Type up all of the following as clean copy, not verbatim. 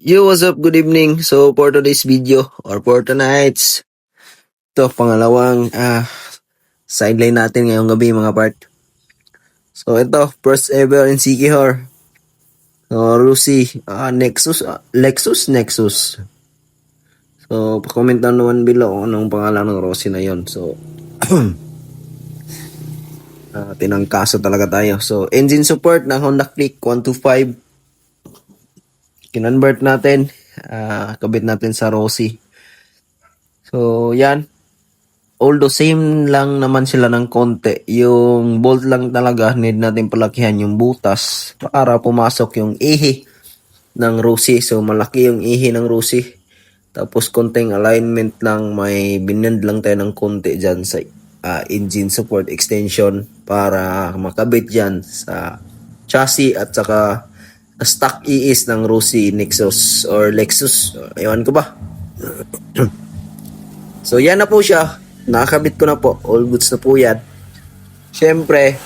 Yo, what's up? Good evening. So, for today's video or for tonight's to pangalawang sideline natin ngayong gabi mga part. So, ito, first ever in Sikihor. So, Rusi, Nexus. So, pa-comment down naman below kung anong pangalan ng Rosie na yon. So, tinangkaso talaga tayo. So, engine support ng Honda Click 125. Kinonvert natin. Kabit natin sa Rosie. So, yan. Although same lang naman sila ng konti, yung bolt lang talaga need natin palakihan yung butas para pumasok yung ihi ng Rusi. So malaki yung ihi ng Rusi. Tapos konting alignment lang, may binend lang tayo ng konti dyan sa engine support extension para makabit dyan sa chassis at saka stock ES ng Rusi Nexus or Lexus. Ewan ko ba. So yan na po siya. Nakakabit ko na po. All goods na po yan. Siyempre,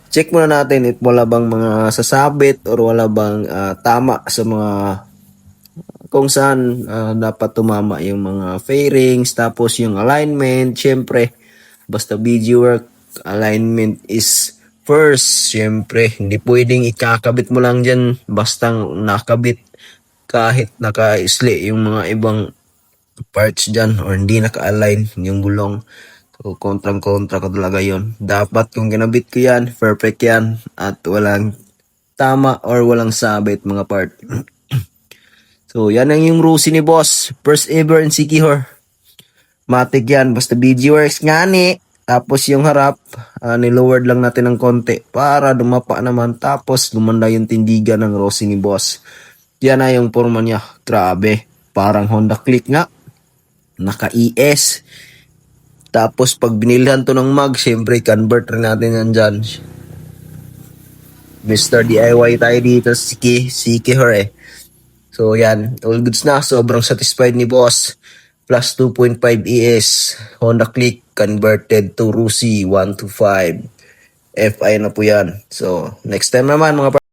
check muna natin if wala bang mga sasabit or wala bang tama sa mga kung saan dapat tumama yung mga fairings, tapos yung alignment. Siyempre, basta BG work, alignment is first. Siyempre, hindi pwedeng ikakabit mo lang dyan basta nakabit kahit naka-isli yung mga ibang parts dyan or hindi naka-align yung gulong. So, kontrang-kontra ko talaga yon. Dapat kung kinabit ko yan, perfect yan at walang tama or walang sabit mga part. So, yan ang yung Rusi ni boss. First ever in Sikihor. Matic yan. Basta BG Works nga ni. Tapos yung harap, nilowered lang natin ng konti para dumapa naman. Tapos gumanda yung tindigan ng Rusi ni boss. Yan na yung forma niya. Grabe. Parang Honda Click nga. Naka-ES. Tapos pag binilhan to ng mag, syempre convert rin natin yan dyan. Mr. DIY tayo dito sa Sikihor eh. So yan, all goods na. Sobrang satisfied ni boss. Plus 2.5 ES. Honda Click converted to Rusi 125. FI na po yan. So next time naman mga